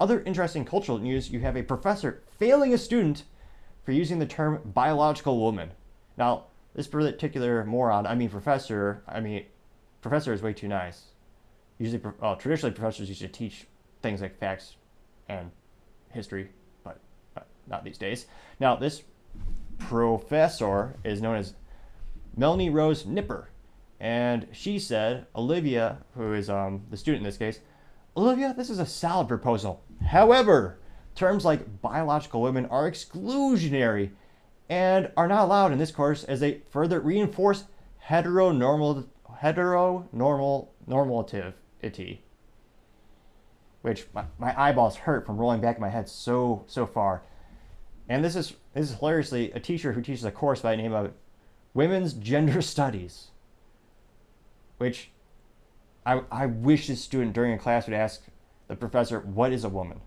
other interesting cultural news, you have a professor failing a student for using the term biological woman. Now, this particular moron, professor is way too nice. Usually, traditionally, professors used to teach things like facts and history, but not these days. Now, this professor is known as Melanie Rose Nipper, and she said, Olivia, who is the student in this case, Olivia, this is a solid proposal. However, terms like biological women are exclusionary and are not allowed in this course as they further reinforce heteronormativity. Which my eyeballs hurt from rolling back in my head so far. And this is hilariously a teacher who teaches a course by the name of Women's Gender Studies. Which I wish this student during a class would ask the professor, what is a woman?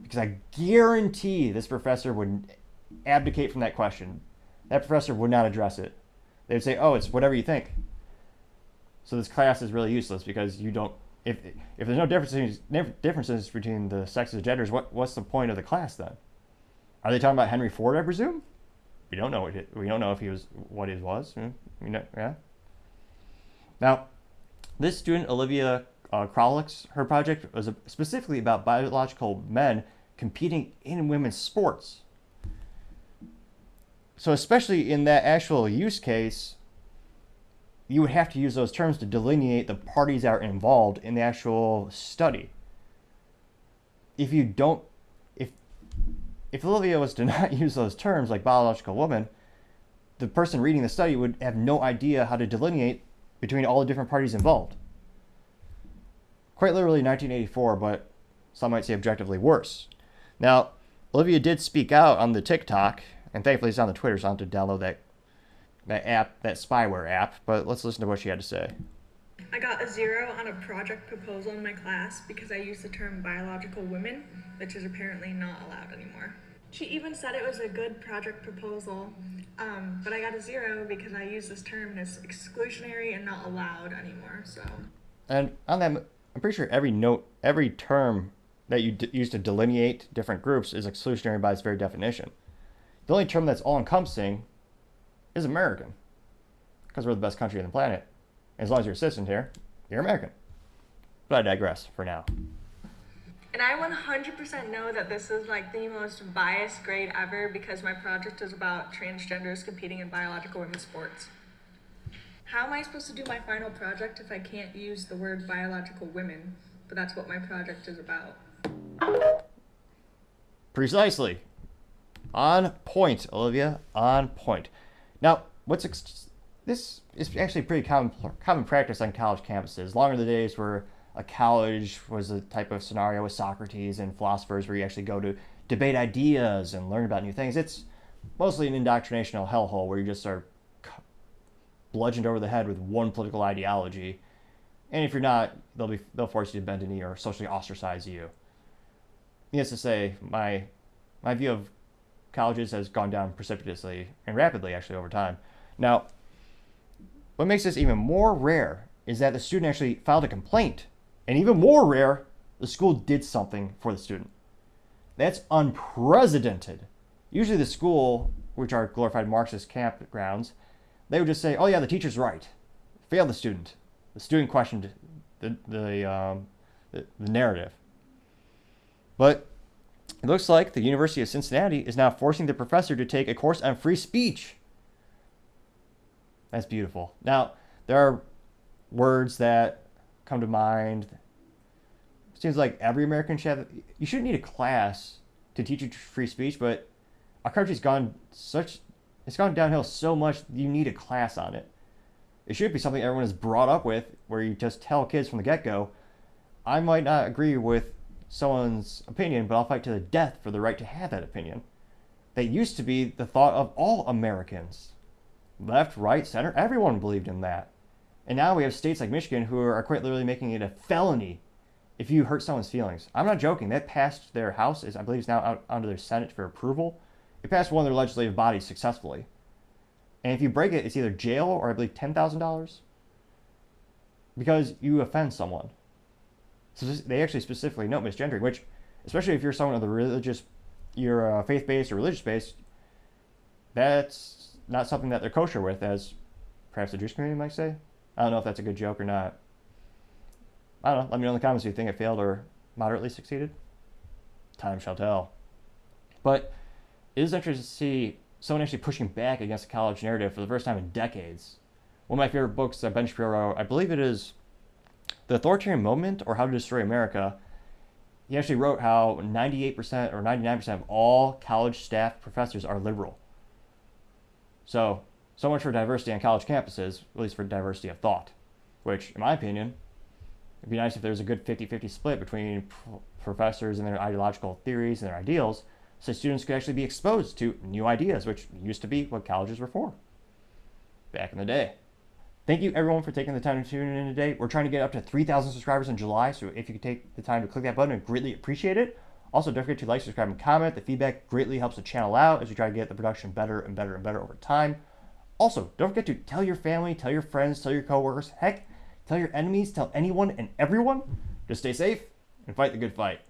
Because I guarantee this professor would abdicate from that question. That professor would not address it. They would say, oh, it's whatever you think. So this class is really useless because you don't, if there's no differences between the sexes and genders, what's the point of the class then? Are they talking about Henry Ford, I presume? We don't know if he was what he was. Yeah. Now, this student, Olivia Krolix, her project was specifically about biological men competing in women's sports. So especially in that actual use case, you would have to use those terms to delineate the parties that are involved in the actual study. If Olivia was to not use those terms like biological woman, the person reading the study would have no idea how to delineate between all the different parties involved. Quite literally 1984, but some might say objectively worse. Now, Olivia did speak out on the TikTok, and thankfully it's on the Twitter, so I don't have to download that app, that spyware app, but let's listen to what she had to say. I got a 0 on a project proposal in my class because I used the term biological women, which is apparently not allowed anymore. She even said it was a good project proposal, but I got a 0 because I used this term and it's exclusionary and not allowed anymore, so. And on that, I'm pretty sure every term that you use to delineate different groups is exclusionary by its very definition. The only term that's all-encompassing is American, because we're the best country on the planet. As long as you're a citizen here, you're American. But I digress for now. And I 100% know that this is like the most biased grade ever because my project is about transgenders competing in biological women's sports. How am I supposed to do my final project if I can't use the word biological women? But that's what my project is about. Precisely. On point, Olivia. On point. Now, this is actually pretty common practice on college campuses. Longer the days where a college was a type of scenario with Socrates and philosophers where you actually go to debate ideas and learn about new things. It's mostly an indoctrinational hellhole where you just are bludgeoned over the head with one political ideology. And if you're not, they'll force you to bend a knee or socially ostracize you. Needless to say, my view of colleges has gone down precipitously and rapidly, actually, over time. Now, what makes this even more rare is that the student actually filed a complaint. And even more rare, the school did something for the student. That's unprecedented. Usually the school, which are glorified Marxist campgrounds, they would just say, oh yeah, the teacher's right. Fail the student. The student questioned the narrative. But it looks like the University of Cincinnati is now forcing the professor to take a course on free speech. That's beautiful. Now, there are words that come to mind. It seems like every American should have. You shouldn't need a class to teach you free speech, but our country's it's gone downhill so much you need a class on it. It should be something everyone is brought up with, where you just tell kids from the get-go, I might not agree with someone's opinion, but I'll fight to the death for the right to have that opinion. That used to be the thought of all Americans. Left, right, center, everyone believed in that. And now we have states like Michigan who are quite literally making it a felony if you hurt someone's feelings. I'm not joking. That passed their House, I believe it's now out onto their Senate for approval. It passed one of their legislative bodies successfully. And if you break it, it's either jail or I believe $10,000 because you offend someone. So they actually specifically note misgendering, which especially if you're someone of the religious, you're faith-based or religious-based, that's not something that they're kosher with, as perhaps the Jewish community might say. I don't know if that's a good joke or not. I don't know. Let me know in the comments if you think it failed or moderately succeeded. Time shall tell. But it is interesting to see someone actually pushing back against the college narrative for the first time in decades. One of my favorite books that Ben Shapiro wrote, I believe it is The Authoritarian Moment or How to Destroy America. He actually wrote how 98% or 99% of all college staff professors are liberal. So much for diversity on college campuses, at least for diversity of thought, which, in my opinion, it'd be nice if there's a good 50-50 split between professors and their ideological theories and their ideals, so students could actually be exposed to new ideas, which used to be what colleges were for back in the day. Thank you, everyone, for taking the time to tune in today. We're trying to get up to 3,000 subscribers in July, so if you could take the time to click that button, I'd greatly appreciate it. Also, don't forget to like, subscribe, and comment. The feedback greatly helps the channel out as we try to get the production better and better and better over time. Also, don't forget to tell your family, tell your friends, tell your coworkers, heck, tell your enemies, tell anyone and everyone to stay safe and fight the good fight.